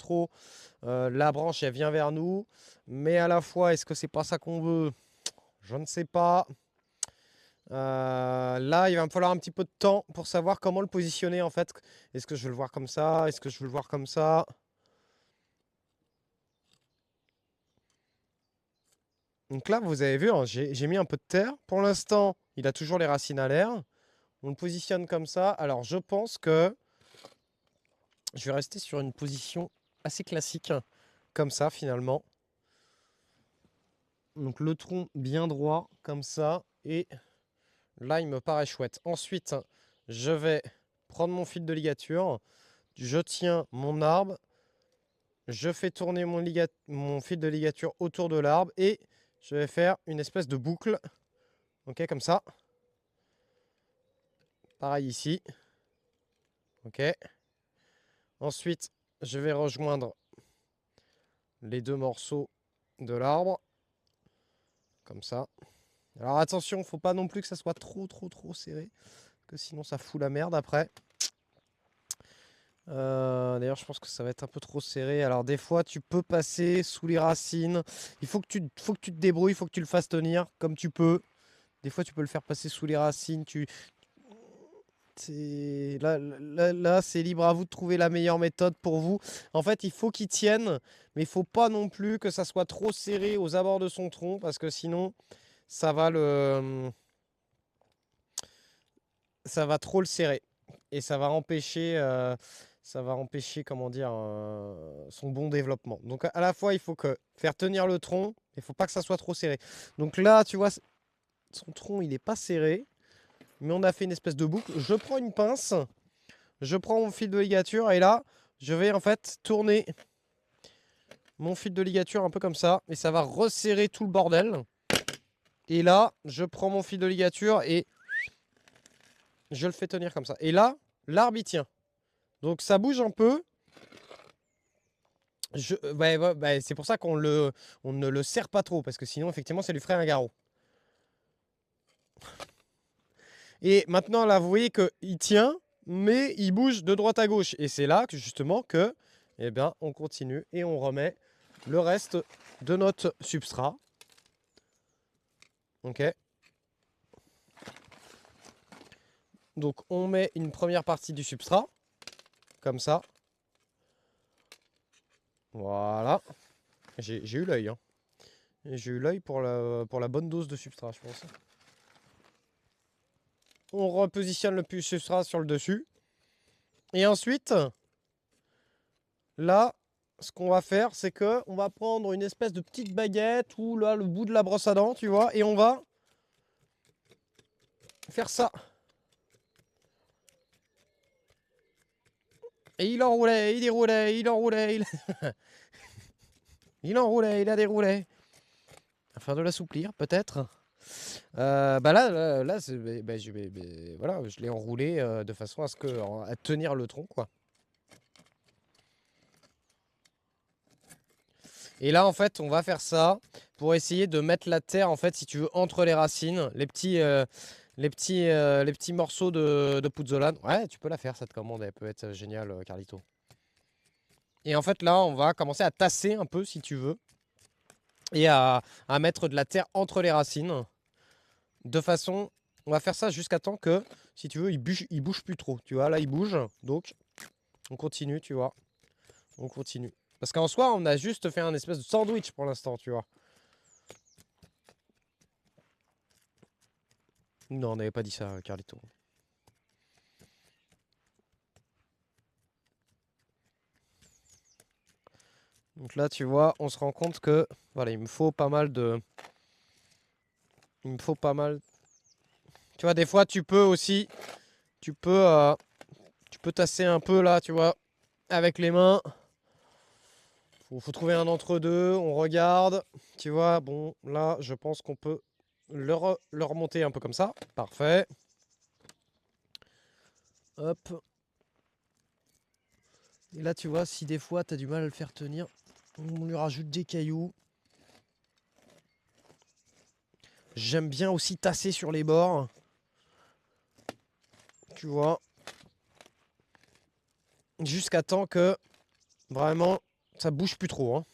trop. La branche, elle vient vers nous. Mais à la fois, est-ce que c'est pas ça qu'on veut? Je ne sais pas. Là, il va me falloir un petit peu de temps pour savoir comment le positionner en fait. Est-ce que je veux le voir comme ça? Est-ce que je veux le voir comme ça? Donc là, vous avez vu, hein, j'ai mis un peu de terre. Pour l'instant, il a toujours les racines à l'air. On le positionne comme ça. Alors, je pense que je vais rester sur une position assez classique, comme ça, finalement. Donc, le tronc bien droit, comme ça. Et là, il me paraît chouette. Ensuite, je vais prendre mon fil de ligature. Je tiens mon arbre. Je fais tourner mon fil de ligature autour de l'arbre. Et je vais faire une espèce de boucle. Ok, comme ça. Pareil ici. Ok. Ensuite, je vais rejoindre les deux morceaux de l'arbre. Comme ça. Alors attention, faut pas non plus que ça soit trop serré. Que sinon ça fout la merde après. D'ailleurs, je pense que ça va être un peu trop serré. Alors des fois, tu peux passer sous les racines. Faut que tu te débrouilles, il faut que tu le fasses tenir comme tu peux. Des fois, tu peux le faire passer sous les racines. Là, c'est libre à vous de trouver la meilleure méthode pour vous. En fait, il faut qu'il tienne, mais il faut pas non plus que ça soit trop serré aux abords de son tronc, parce que sinon, ça va ça va trop le serrer et ça va empêcher, comment dire, son bon développement. Donc à la fois, il faut que faire tenir le tronc, il faut pas que ça soit trop serré. Donc là, tu vois, son tronc, il est pas serré, mais on a fait une espèce de boucle. Je prends une pince. Je prends mon fil de ligature et là, je vais en fait tourner mon fil de ligature un peu comme ça et ça va resserrer tout le bordel. Et là, je prends mon fil de ligature et je le fais tenir comme ça. Et là, l'arbre il tient. Donc ça bouge un peu. C'est pour ça on ne le serre pas trop parce que sinon effectivement ça lui ferait un garrot. Et maintenant là, vous voyez qu'il tient, mais il bouge de droite à gauche. Et c'est là que justement que, eh bien, on continue et on remet le reste de notre substrat. Ok. Donc on met une première partie du substrat, comme ça. Voilà. J'ai eu l'œil. Hein. J'ai eu l'œil pour la bonne dose de substrat, je pense. On repositionne le substrat sur le dessus. Et ensuite, là, ce qu'on va faire, c'est que on va prendre une espèce de petite baguette ou là, le bout de la brosse à dents, tu vois, et on va faire ça. Et il enroulait, il déroulait, il enroulait, il enroulait, il a déroulé. Afin de l'assouplir, peut-être. Là voilà, je l'ai enroulé de façon à tenir le tronc, quoi. Et là, en fait, on va faire ça pour essayer de mettre la terre, en fait, si tu veux, entre les racines, les petits morceaux de puzzolane. Ouais, tu peux la faire, cette commande, elle peut être géniale, Carlito. Et en fait, là, on va commencer à tasser un peu, si tu veux, et à mettre de la terre entre les racines, de façon... On va faire ça jusqu'à temps que, si tu veux, il bouge plus trop. Tu vois, là, il bouge, donc on continue, tu vois. On continue. Parce qu'en soi, on a juste fait un espèce de sandwich pour l'instant, tu vois. Non, on n'avait pas dit ça, Carlito. Donc là, tu vois, on se rend compte que, voilà, il me faut pas mal de... Il me faut pas mal... Tu vois, des fois, tu peux aussi... Tu peux, euh, tu peux tasser un peu, là, tu vois, avec les mains. Faut trouver un entre-deux, on regarde. Tu vois, bon, là, je pense qu'on peut le remonter un peu comme ça. Parfait. Hop. Et là, tu vois, si des fois, tu as du mal à le faire tenir, on lui rajoute des cailloux. J'aime bien aussi tasser sur les bords. Tu vois. Jusqu'à temps que, vraiment, Ça bouge plus trop, hein.